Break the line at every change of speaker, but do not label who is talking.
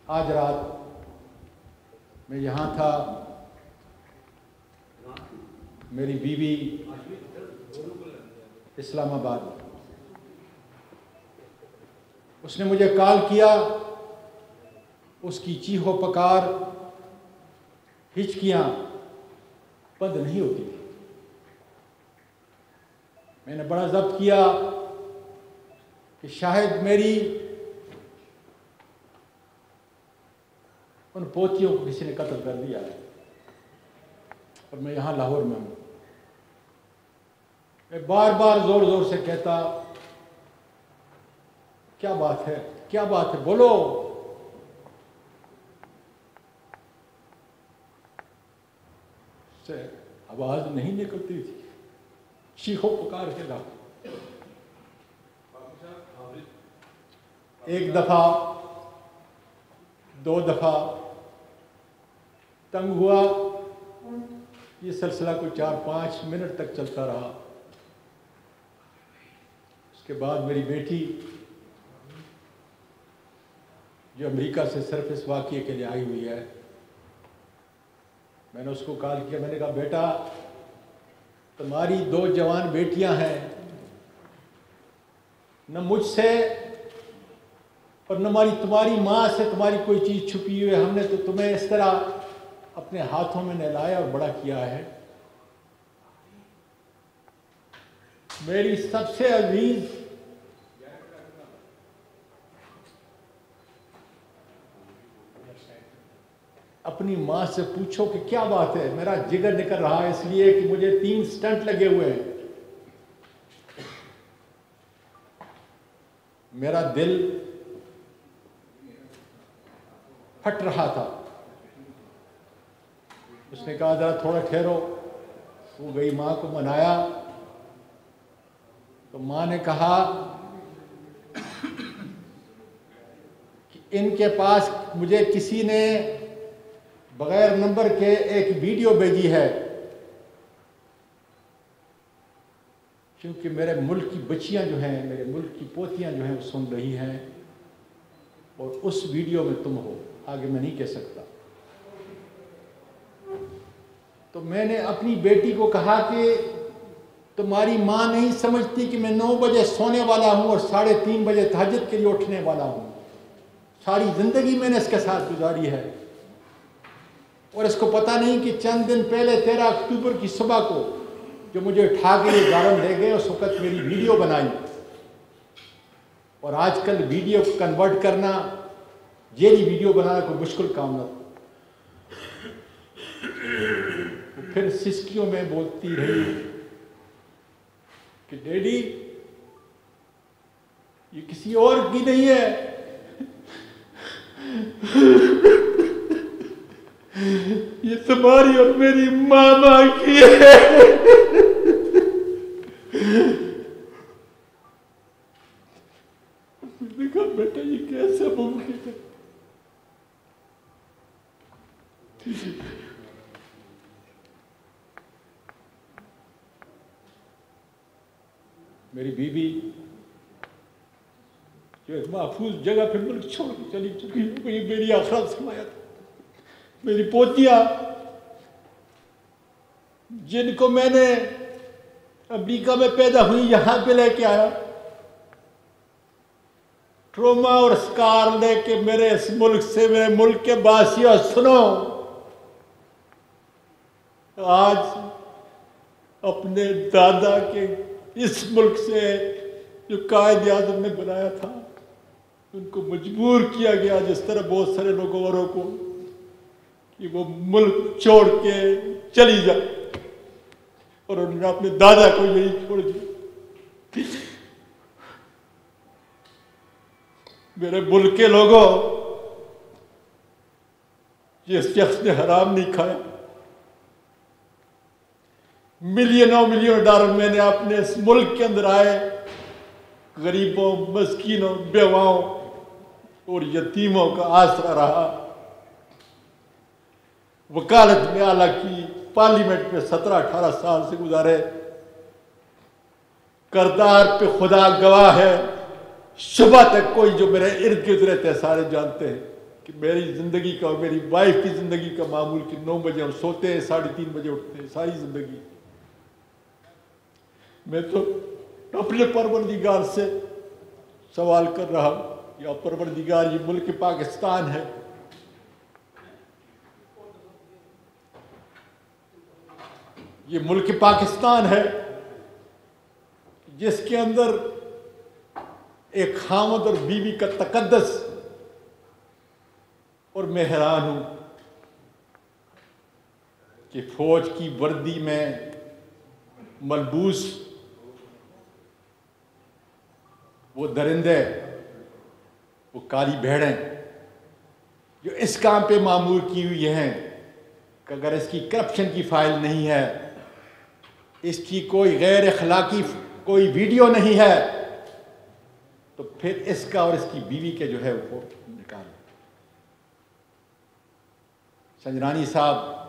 आज रात मैं यहाँ था, मेरी बीवी इस्लामाबाद, उसने मुझे कॉल किया। उसकी चीखो पकार, हिचकियाँ बंद नहीं होती थी। मैंने बड़ा जब्त किया कि शायद मेरी उन पोतियों को किसी ने कत्ल कर दिया है और मैं यहाँ लाहौर में हूँ। मैं बार बार जोर जोर से कहता, क्या बात है, क्या बात है, बोलो। से आवाज नहीं निकलती थी, चीखो पुकार के ला। एक दफा, दो दफा तंग हुआ। ये सिलसिला कोई 4-5 मिनट तक चलता रहा। उसके बाद मेरी बेटी जो अमेरिका से सिर्फ इस वाक़ये के लिए आई हुई है, मैंने उसको कॉल किया। मैंने कहा, बेटा तुम्हारी 2 जवान बेटियां हैं, न मुझसे और न तुम्हारी माँ से तुम्हारी कोई चीज़ छुपी हुई है। हमने तो तुम्हें इस तरह अपने हाथों में नहलाया और बड़ा किया है। मेरी सबसे अजीज अपनी माँ से पूछो कि क्या बात है। मेरा जिगर निकल रहा है इसलिए कि मुझे 3 स्टंट लगे हुए हैं। मेरा दिल फट रहा था। उसने कहा, जरा थोड़ा ठहरो। वो गई, माँ को मनाया तो माँ ने कहा कि इनके पास मुझे किसी ने बगैर नंबर के एक वीडियो भेजी है, क्योंकि मेरे मुल्क की बच्चियां जो हैं, मेरे मुल्क की पोतियां जो हैं, वो सुन रही हैं और उस वीडियो में तुम हो। आगे मैं नहीं कह सकता। तो मैंने अपनी बेटी को कहा कि तुम्हारी माँ नहीं समझती कि मैं 9 बजे सोने वाला हूँ और 3:30 बजे तहज्जुद के लिए उठने वाला हूँ। सारी ज़िंदगी मैंने इसके साथ गुजारी है और इसको पता नहीं कि चंद दिन पहले 13 अक्टूबर की सुबह को जो मुझे उठा के ये गारन ले गए, उस वक़्त मेरी वीडियो बनाई। और आजकल वीडियो को कन्वर्ट करना, जेली वीडियो बनाना कोई मुश्किल काम ना। फिर सिसकियों में बोलती रही कि डैडी ये किसी और की नहीं है, ये तुम्हारी और मेरी मामा की है। देखा बेटा, ये कैसे मुमकिन है। मेरी बीवी जो एक महफूज जगह पे मुल्क छोड़ के चली चुकी है, वही मेरी आखिरत समाया था। मेरी पोतियां जिनको मैंने अमेरिका में पैदा हुई यहाँ पे लेके आया, ट्रोमा और स्कार लेके मेरे इस मुल्क से, मेरे मुल्क के वासियों, सुनो, आज अपने दादा के इस मुल्क से जो कायद आज़म ने बनाया था, उनको मजबूर किया गया, जिस तरह बहुत सारे लोगों औरों को, कि वो मुल्क छोड़ के चली जाए, और उन्होंने अपने दादा को यही छोड़ दिया। मेरे मुल्क के लोगों, जिस शख्स ने हराम नहीं खाया, मिलियनों मिलियन डॉलर मैंने अपने इस मुल्क के अंदर आए गरीबों, मस्कीनों, बेवाओं और यतीमों का आसरा रहा। वकालत में आला की, पार्लियामेंट में 17-18 साल से गुजारे। करदार पे खुदा गवाह है, सुबह तक कोई जो मेरे इर्द गिर्द रहते हैं सारे जानते हैं, कि मेरी ज़िंदगी का और मेरी वाइफ की ज़िंदगी का मामूल कि 9 बजे हम सोते हैं, 3:30 बजे उठते हैं, सारी ज़िंदगी। मैं तो अपने परवरदिगार से सवाल कर रहा हूँ, या परवरदिगार ये मुल्क पाकिस्तान है, ये मुल्क पाकिस्तान है जिसके अंदर एक खामद और बीवी का तकद्दस, और मैं हैरान हूं कि फौज की वर्दी में मलबूस वो दरिंदे, वो काली भेड़ें जो इस काम पे मामूर की हुई हैं कि अगर इसकी करप्शन की फाइल नहीं है, इसकी कोई गैर अखलाकी कोई वीडियो नहीं है, तो फिर इसका और इसकी बीवी के जो है वो निकाल। संजरानी साहब